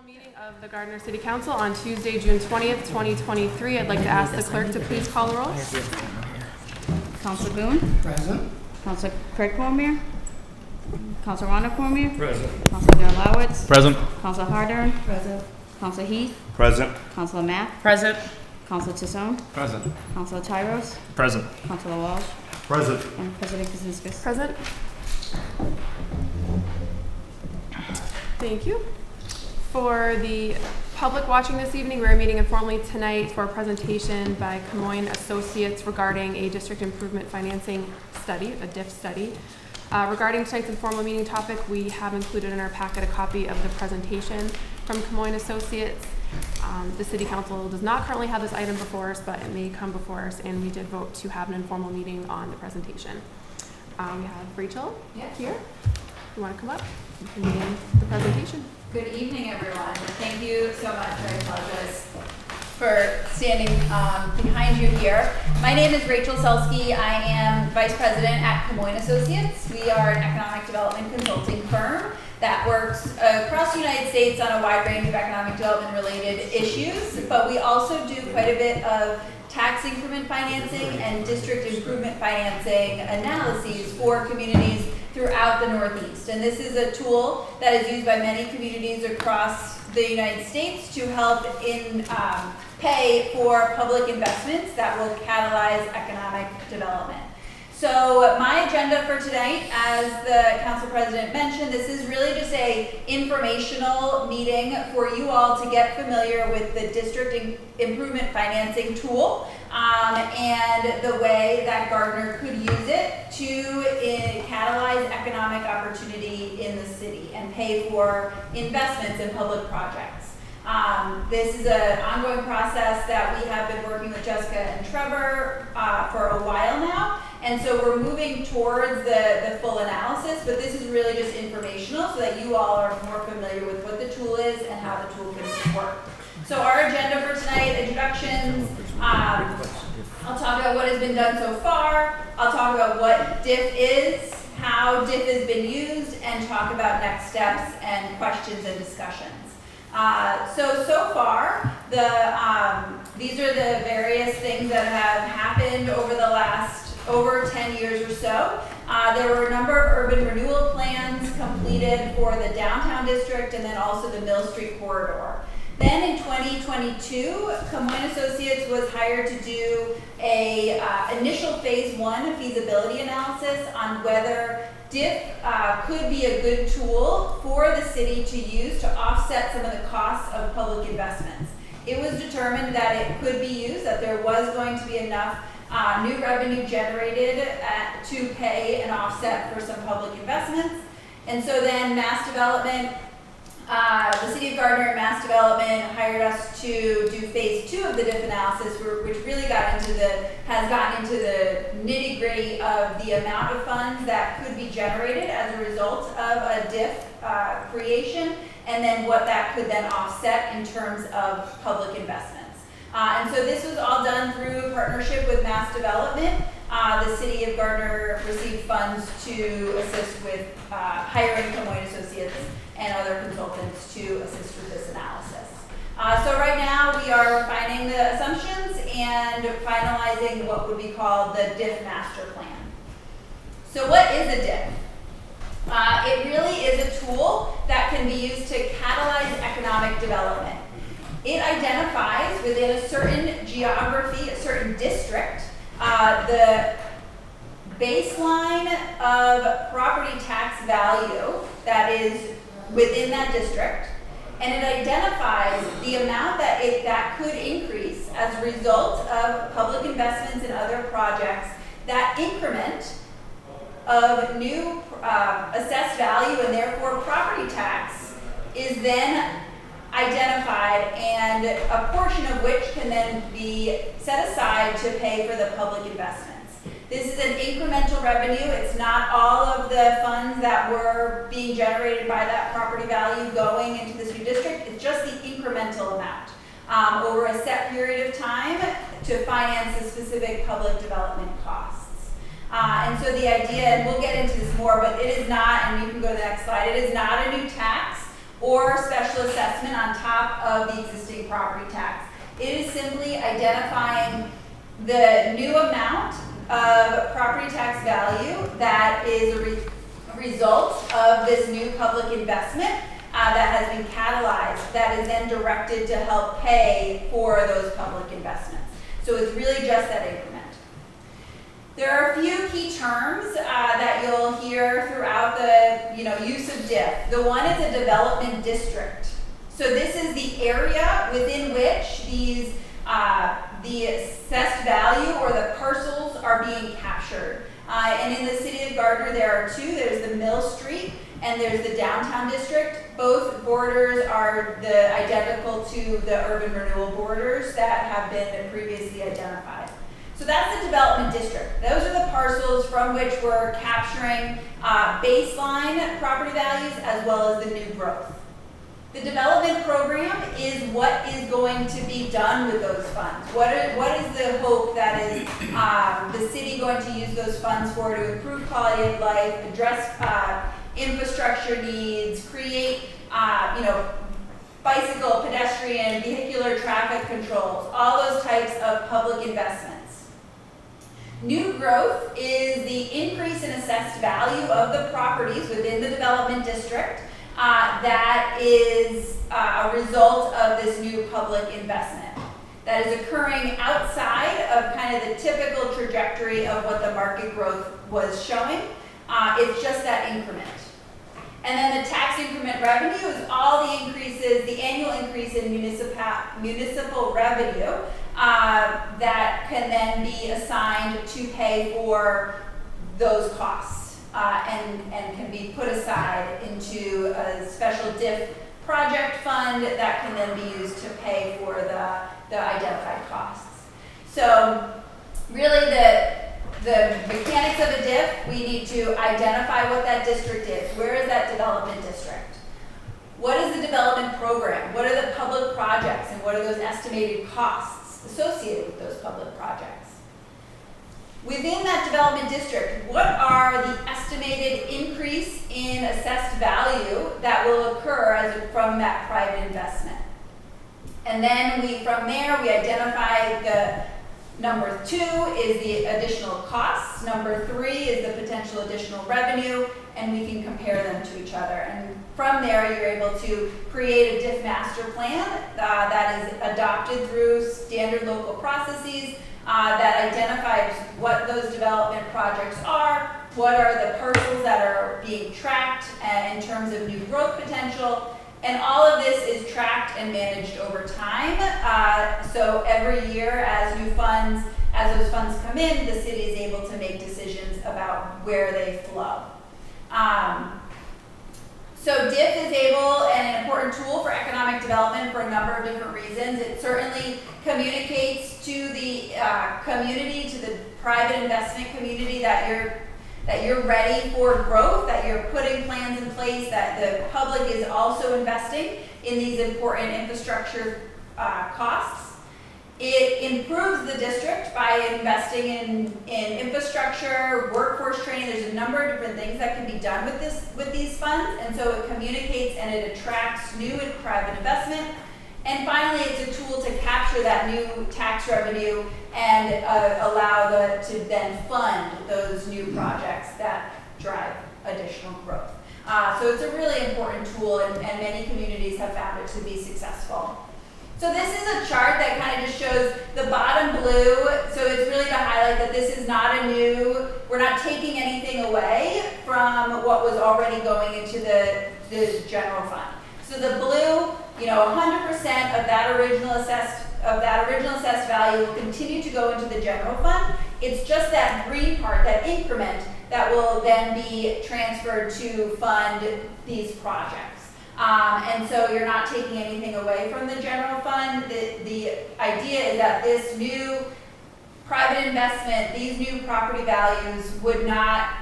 Meeting of the Gardner City Council on Tuesday, June 20th, 2023. I'd like to ask the clerk to please call the roll. Councilor Boone? Present. Councilor Craig Cormier? Councilor Rhonda Cormier? Present. Councilor Garlowitz? Present. Councilor Hardern? Present. Councilor Heath? Present. Councilor Mack? Present. Councilor Tassone? Present. Councilor Tyros? Present. Councilor Walsh? Present. And President Kaczynskis. Present. Thank you. For the public watching this evening, we're meeting informally tonight for a presentation by Camoin Associates regarding a district improvement financing study, a DIF study. Regarding tonight's informal meeting topic, we have included in our packet a copy of the presentation from Camoin Associates. The City Council does not currently have this item before us, but it may come before us, and we did vote to have an informal meeting on the presentation. We have Rachel here. You want to come up? You can begin the presentation. Good evening, everyone. Thank you so much. I apologize for standing behind you here. My name is Rachel Selsky. I am Vice President at Camoin Associates. We are an economic development consulting firm that works across the United States on a wide range of economic development related issues, but we also do quite a bit of tax increment financing and district improvement financing analyses for communities throughout the Northeast. And this is a tool that is used by many communities across the United States to help in pay for public investments that will catalyze economic development. So my agenda for tonight, as the council president mentioned, this is really just a informational meeting for you all to get familiar with the district improvement financing tool and the way that Gardner could use it to catalyze economic opportunity in the city and pay for investments in public projects. This is an ongoing process that we have been working with Jessica and Trevor for a while now. And so we're moving towards the full analysis, but this is really just informational so that you all are more familiar with what the tool is and how the tool can work. So our agenda for tonight, introductions, I'll talk about what has been done so far, I'll talk about what DIF is, how DIF has been used, and talk about next steps and questions and discussions. So far, these are the various things that have happened over the last over 10 years or so. There were a number of urban renewal plans completed for the downtown district and then also the Mill Street corridor. Then in 2022, Camoin Associates was hired to do a initial phase 1 feasibility analysis on whether DIF could be a good tool for the city to use to offset some of the costs of public investments. It was determined that it could be used, that there was going to be enough new revenue generated to pay an offset for some public investments. And so then Mass Development, the City of Gardner and Mass Development hired us to do phase 2 of the DIF analysis, which really has gotten into the nitty gritty of the amount of funds that could be generated as a result of a DIF creation, and then what that could then offset in terms of public investments. And so this was all done through partnership with Mass Development. The City of Gardner received funds to assist with hiring Camoin Associates and other consultants to assist with this analysis. So right now we are refining the assumptions and finalizing what would be called the DIF master plan. So what is a DIF? It really is a tool that can be used to catalyze economic development. It identifies within a certain geography, a certain district, the baseline of property tax value that is within that district, and it identifies the amount that could increase as a result of public investments in other projects. That increment of new assessed value and therefore property tax is then identified, and a portion of which can then be set aside to pay for the public investments. This is an incremental revenue. It's not all of the funds that were being generated by that property value going into this new district. It's just the incremental amount over a set period of time to finance the specific public development costs. And so the idea, and we'll get into this more, but it is not, and you can go to the next slide, it is not a new tax or special assessment on top of the existing property tax. It is simply identifying the new amount of property tax value that is a result of this new public investment that has been catalyzed, that is then directed to help pay for those public investments. So it's really just that increment. There are a few key terms that you'll hear throughout the use of DIF. The one is a development district. So this is the area within which these the assessed value or the parcels are being captured. And in the city of Gardner, there are two. There's the Mill Street and there's the downtown district. Both borders are identical to the urban renewal borders that have been previously identified. So that's the development district. Those are the parcels from which we're capturing baseline property values as well as the new growth. The development program is what is going to be done with those funds. What is the hope that is the city going to use those funds for to improve quality of life, address infrastructure needs, create bicycle, pedestrian, vehicular traffic controls, all those types of public investments. New growth is the increase in assessed value of the properties within the development district that is a result of this new public investment that is occurring outside of kind of the typical trajectory of what the market growth was showing. It's just that increment. And then the tax increment revenue is all the increases, the annual increase in municipal revenue that can then be assigned to pay for those costs and can be put aside into a special DIF project fund that can then be used to pay for the identified costs. So really the mechanics of a DIF, we need to identify what that district is. Where is that development district? What is the development program? What are the public projects and what are those estimated costs associated with those public projects? Within that development district, what are the estimated increase in assessed value that will occur from that private investment? And then from there we identify the number 2 is the additional costs. Number 3 is the potential additional revenue, and we can compare them to each other. And from there, you're able to create a DIF master plan that is adopted through standard local processes that identifies what those development projects are, what are the parcels that are being tracked in terms of new growth potential, and all of this is tracked and managed over time. So every year as those funds come in, the city is able to make decisions about where they flow. So DIF is an important tool for economic development for a number of different reasons. It certainly communicates to the community, to the private investment community that you're ready for growth, that you're putting plans in place, that the public is also investing in these important infrastructure costs. It improves the district by investing in infrastructure, workforce training. There's a number of different things that can be done with these funds, and so it communicates and it attracts new and private investment. And finally, it's a tool to capture that new tax revenue and allow to then fund those new projects that drive additional growth. So it's a really important tool, and many communities have found it to be successful. So this is a chart that kind of just shows the bottom blue. So it's really to highlight that this is not we're not taking anything away from what was already going into the general fund. So the blue, 100% of that original assessed value will continue to go into the general fund. It's just that green part, that increment, that will then be transferred to fund these projects. And so you're not taking anything away from the general fund. The idea is that this new private investment, these new property values would not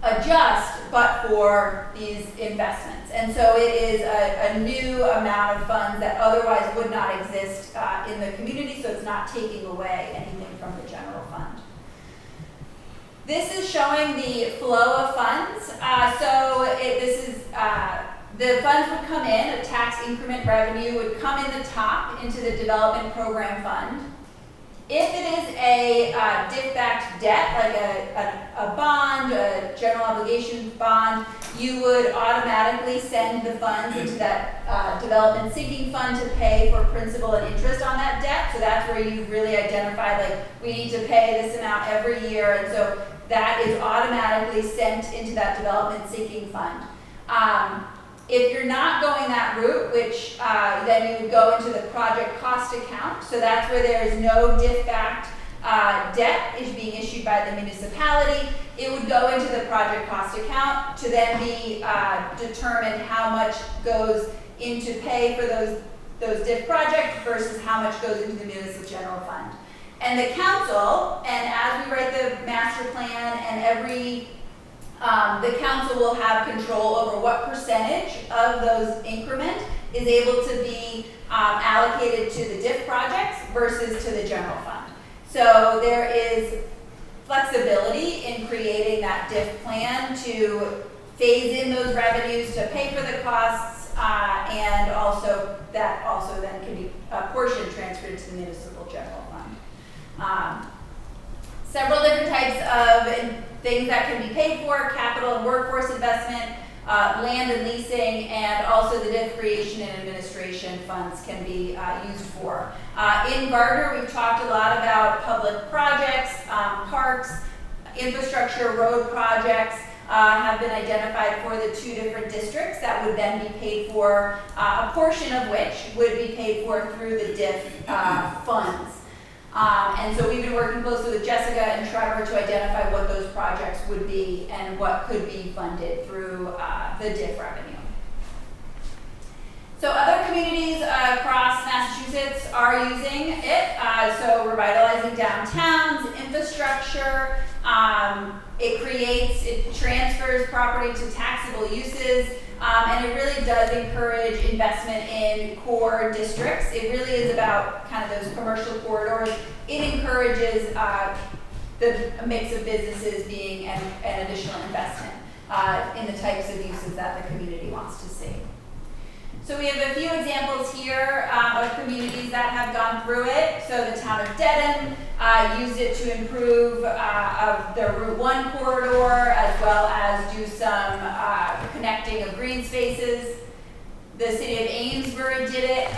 adjust but for these investments. And so it is a new amount of funds that otherwise would not exist in the community, so it's not taking away anything from the general fund. This is showing the flow of funds. This is the funds would come in, a tax increment revenue would come in the top into the development program fund. If it is a DIF-backed debt, like a bond, a general obligation bond, you would automatically send the funds into that development sinking fund to pay for principal and interest on that debt. So that's where you really identify, like, we need to pay this amount every year, and so that is automatically sent into that development sinking fund. If you're not going that route, which then you would go into the project cost account, so that's where there is no DIF-backed debt is being issued by the municipality. It would go into the project cost account to then be determined how much goes into pay for those DIF projects versus how much goes into the municipal general fund. And the council, and as we write the master plan, and the council will have control over what percentage of those increment is able to be allocated to the DIF projects versus to the general fund. So there is flexibility in creating that DIF plan to phase in those revenues to pay for the costs, and also that also then can be a portion transferred to the municipal general fund. Several different types of things that can be paid for: capital and workforce investment, land and leasing, and also the DIF creation and administration funds can be used for. In Gardner, we've talked a lot about public projects, parks, infrastructure, road projects have been identified for the 2 different districts that would then be paid for, a portion of which would be paid for through the DIF funds. And so we've been working closely with Jessica and Trevor to identify what those projects would be and what could be funded through the DIF revenue. So other communities across Massachusetts are using it. So revitalizing downtowns, infrastructure. It transfers property to taxable uses. And it really does encourage investment in core districts. It really is about kind of those commercial corridors. It encourages the mix of businesses being an additional investment in the types of uses that the community wants to see. So we have a few examples here of communities that have gone through it. So the town of Dedham used it to improve of their Route 1 corridor, as well as do some connecting of green spaces. The city of Amesbury did it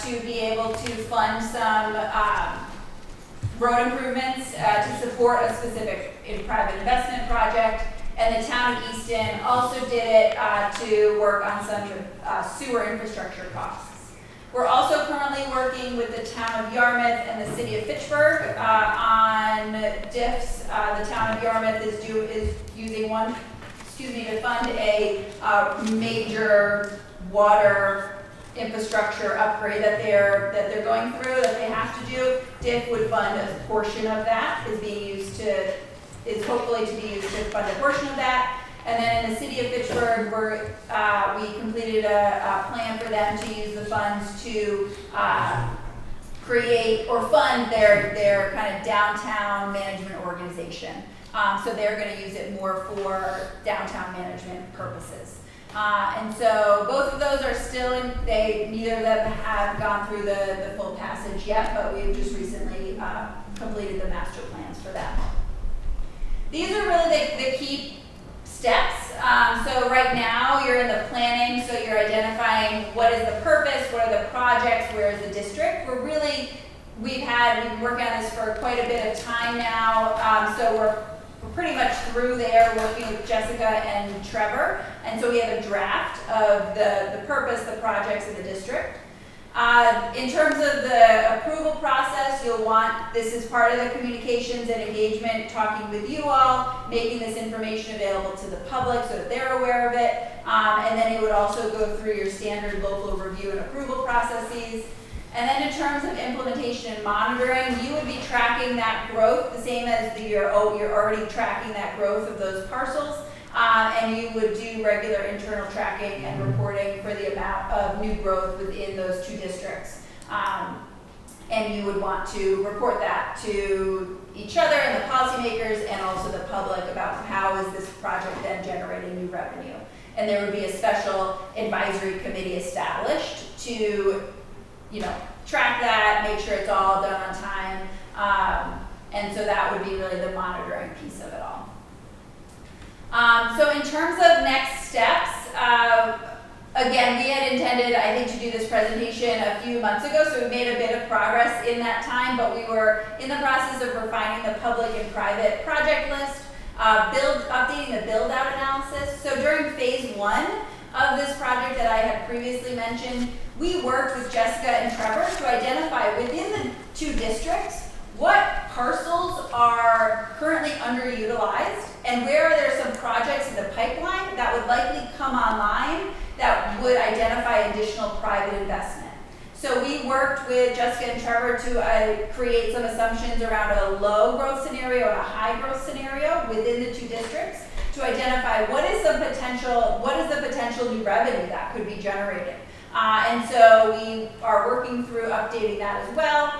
to be able to fund some road improvements to support a specific private investment project. And the town of Easton also did it to work on some sewer infrastructure costs. We're also currently working with the town of Yarmouth and the city of Fitchburg on DIFs. The town of Yarmouth is using one, to fund a major water infrastructure upgrade that they're going through, that they have to do. DIF would fund a portion of that, is hopefully to be used to fund a portion of that. And then in the city of Fitchburg, we completed a plan for them to use the funds to create or fund their kind of downtown management organization. So they're going to use it more for downtown management purposes. And so both of those are still in, neither of them have gone through the full passage yet, but we've just recently completed the master plans for them. These are really the key steps. So right now you're in the planning, so you're identifying what is the purpose, what are the projects, where is the district. We've been working on this for quite a bit of time now, so we're pretty much through there working with Jessica and Trevor, and so we have a draft of the purpose, the projects of the district. In terms of the approval process, this is part of the communications and engagement, talking with you all, making this information available to the public so that they're aware of it, and then it would also go through your standard local review and approval processes. And then in terms of implementation and monitoring, you would be tracking that growth the same as you're already tracking that growth of those parcels. And you would do regular internal tracking and reporting for the amount of new growth within those 2 districts. And you would want to report that to each other and the policymakers and also the public about how is this project then generating new revenue. and there would be a special advisory committee established to, track that, make sure it's all done on time. And so that would be really the monitoring piece of it all. So in terms of next steps, again, we had intended, I think, to do this presentation a few months ago, so we made a bit of progress in that time, but we were in the process of refining the public and private project list, updating the build-out analysis. So during phase 1 of this project that I had previously mentioned, we worked with Jessica and Trevor to identify within the 2 districts what parcels are currently underutilized and where there are some projects in the pipeline that would likely come online that would identify additional private investment. So we worked with Jessica and Trevor to create some assumptions around a low growth scenario and a high growth scenario within the 2 districts to identify what is the potential new revenue that could be generated. And so we are working through updating that as well.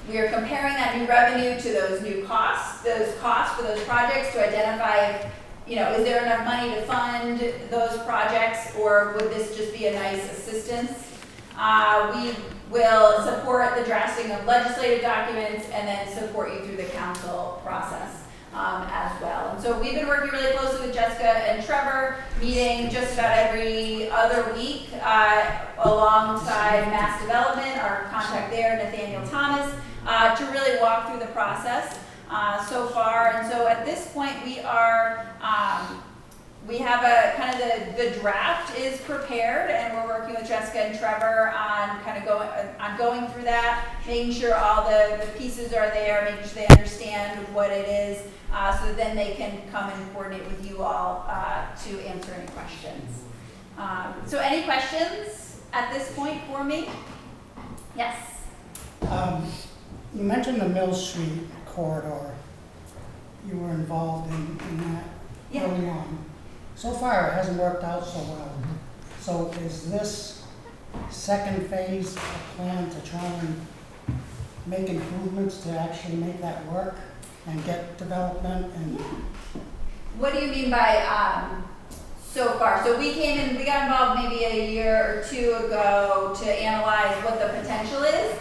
We are comparing that new revenue to those costs for those projects to identify, is there enough money to fund those projects, or would this just be a nice assistance? We will support the drafting of legislative documents and then support you through the council process as well. And so we've been working really closely with Jessica and Trevor, meeting just about every other week alongside Mass Development, our contact there, Nathaniel Thomas, to really walk through the process so far. And so at this point we are, we have a kind of the draft is prepared, and we're working with Jessica and Trevor on going through that, making sure all the pieces are there, making sure they understand what it is, so that then they can come and coordinate with you all to answer any questions. So any questions at this point for me? Yes. You mentioned the Mill Street corridor. You were involved in that early on. So far, it hasn't worked out so well. So is this second phase a plan to try and make improvements to actually make that work and get development? And what do you mean by so far? So we got involved maybe a year or 2 ago to analyze what the potential is.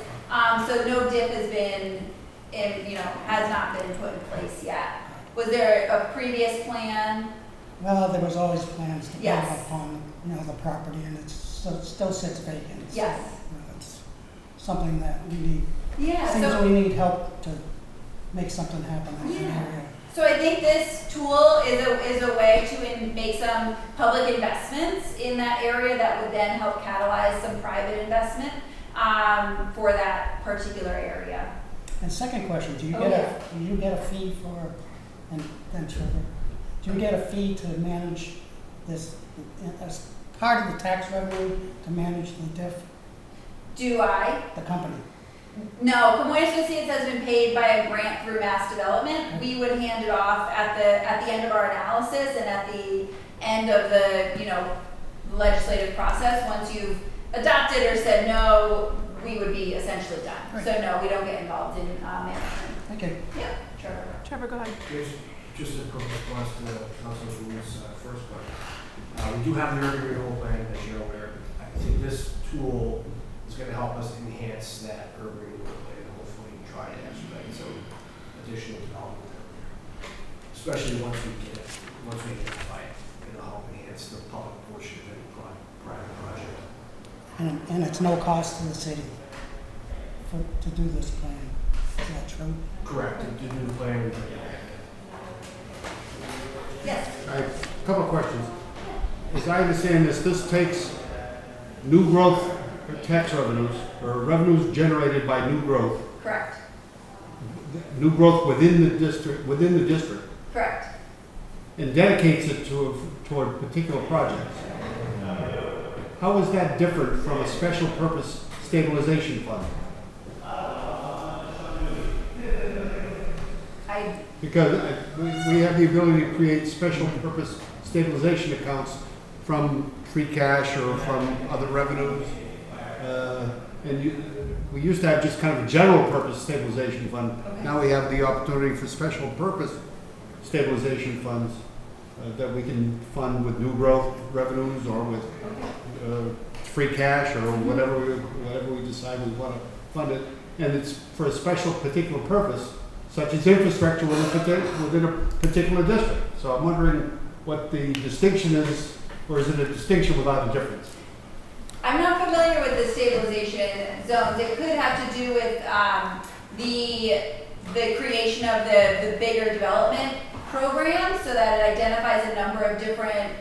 So no DIP has not been put in place yet. Was there a previous plan? well, there was always plans to build Yes. upon the property, and it still sits vacant. So, Yes. it's something that we need. Yeah. Seems So we need help to make something happen in that area. So I think this tool is a way to make some public investments in that area that would then help catalyze some private investment for that particular area. And second question, do you get a fee for, and then Trevor, do you get a fee to manage this, as part of the tax revenue, to manage the diff, Do I? the company? No, Camoin Associates has been paid by a grant through Mass Development. We would hand it off at the end of our analysis and at the end of the legislative process. Once you've adopted or said no, we would be essentially done. Right. So no, we don't get involved in management. Okay. Yeah, Trevor. Trevor, go ahead. Just a quick response to the council's rules first question. We do have an urban renewal plan, as you're aware. I think this tool is going to help us enhance that urban renewal plan and hopefully try to expedite some additional development there. Especially once we identify it, it'll help enhance the public portion of any private project. And it's no cost to the city to do this plan. Is that true? Correct. To do the plan, we can Yes. A couple of questions. As I understand this takes new growth tax revenues, or revenues generated by new growth Correct. within the district, Correct. and dedicates it toward particular projects. How is that different from a special purpose stabilization fund? Because we have the ability to create special purpose stabilization accounts from free cash or from other revenues. We used to have just kind of a general purpose stabilization fund. Okay. Now we have the opportunity for special purpose stabilization funds. that we can fund with new growth revenues or with free cash or whatever we decide we want to fund it. And it's for a special particular purpose, such as infrastructure within a particular district. So I'm wondering what the distinction is, or is it a distinction without a difference? I'm not familiar with the stabilization zones. It could have to do with the creation of the bigger development program, so that it identifies a number of different,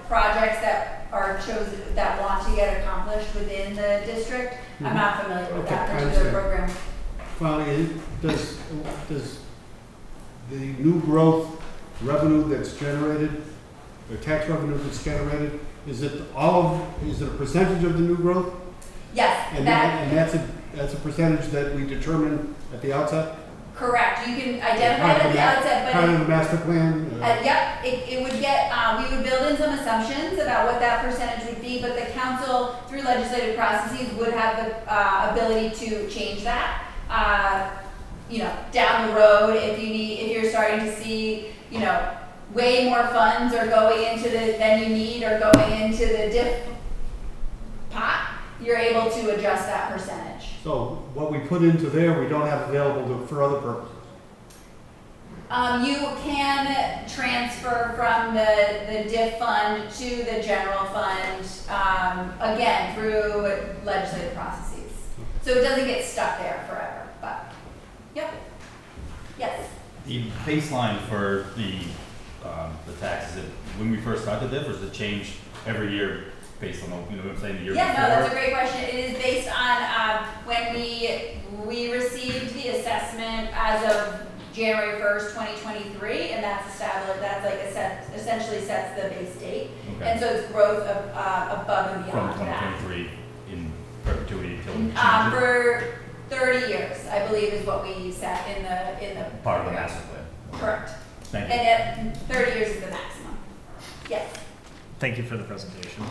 projects that are chosen that want to get accomplished within the district. I'm not familiar with that Okay, I particular understand. program. Finally, does the new growth revenue that's generated, or tax revenue that's generated, is it a percentage of the new growth? Yes, And that's a percentage that we determine at the outset? correct. You can identify it at the outset, but Part of the master plan? yep, it would get, we would build in some assumptions about what that percentage would be, but the council, through legislative processes, would have the ability to change that. Down the road, if you're starting to see, way more funds are going into than you need or going into the diff pot, you're able to adjust that percentage. So what we put into there, we don't have available for other purposes? You can transfer from the diff fund to the general fund, again, through legislative processes. So it doesn't get stuck there forever, but, yep. Yes. The baseline for the taxes, when we first started this, or does it change every year based on, what I'm saying, the year Yeah, before? no, that's a great question. It is based on, when we received the assessment as of January 1st, 2023, and that's established, that's like essentially sets the base date. Okay. And so it's growth of, above and From beyond that. 2023 in perpetuity until we change it? For 30 years, I believe, is what we set in the Part of the program. master plan. Correct. Thank you. And 30 years is the maximum. Yes. Thank you for the presentation.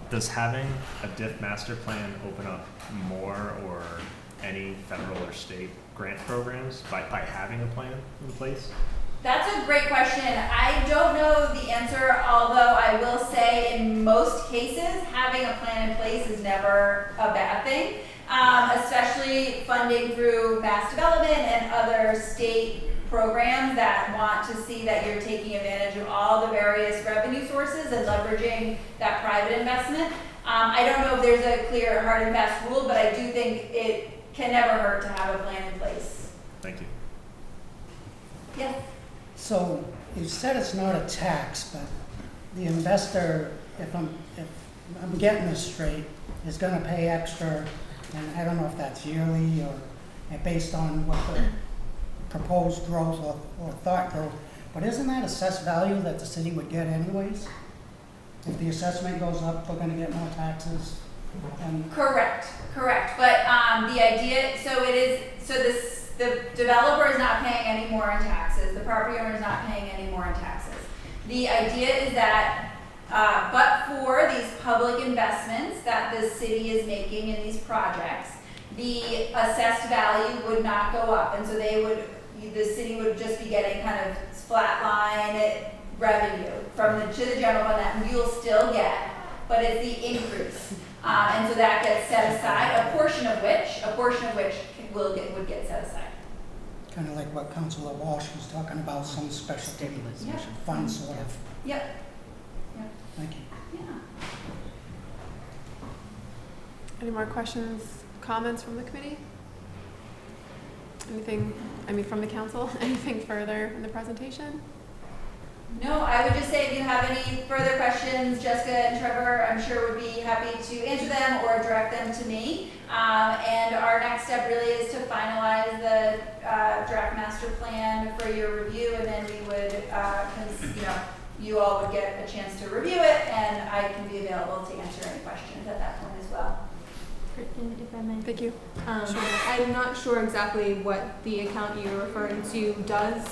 Does having a DIF master plan open up more or any federal or state grant programs by having a plan in place? That's a great question. I don't know the answer, although I will say in most cases, having a plan in place is never a bad thing, especially funding through mass development and other state programs that want to see that you're taking advantage of all the various revenue sources and leveraging that private investment. I don't know if there's a clear hard and fast rule, but I do think it can never hurt to have a plan in place. Thank you. Yes. So you said it's not a tax, but the investor, if I'm getting this straight, is gonna pay extra, and I don't know if that's yearly or based on what the proposed growth or thought growth, but isn't that assessed value that the city would get anyways? If the assessment goes up, we're gonna get more taxes, and Correct. But the idea, the developer is not paying any more in taxes. The property owner is not paying any more in taxes. The idea is that, but for these public investments that the city is making in these projects, the assessed value would not go up, and so the city would just be getting kind of flatline revenue to the general fund that you'll still get, but it's the increase. And so that gets set aside, a portion of which would get set aside. kind of like what Councilor Walsh was talking about, some specialty fund sort of. Yep. Thank you. Yeah. Any more questions, comments from the committee? Anything, from the council? Anything further in the presentation? No, I would just say if you have any further questions, Jessica and Trevor, I'm sure would be happy to answer them or direct them to me. And our next step really is to finalize the draft master plan for your review, and then we would, you all would get a chance to review it, and I can be available to answer any questions at that point as well. And if I may. Thank you. I'm not sure exactly what the account you're referring to does,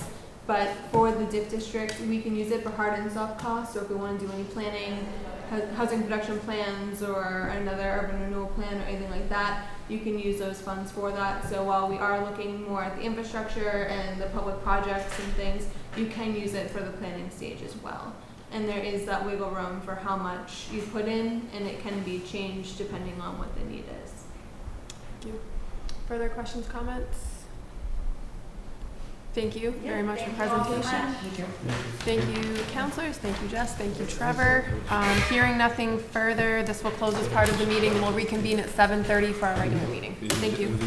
but for the DIF district, we can use it for hard and soft costs. So if we want to do any planning, housing production plans, or another urban renewal plan, or anything like that, you can use those funds for that. So while we are looking more at the infrastructure and the public projects and things, you can use it for the planning stage as well. And there is that wiggle room for how much you put in, and it can be changed depending on what the need is. Thank you. Further questions, comments? Thank you very much for Thank you all so presentation. much. Thank you. Thank you, counselors. Thank you, Jess. Thank you, Trevor. Hearing nothing further, this will close as part of the meeting. We'll reconvene at 7:30 for our regular meeting. Thank you.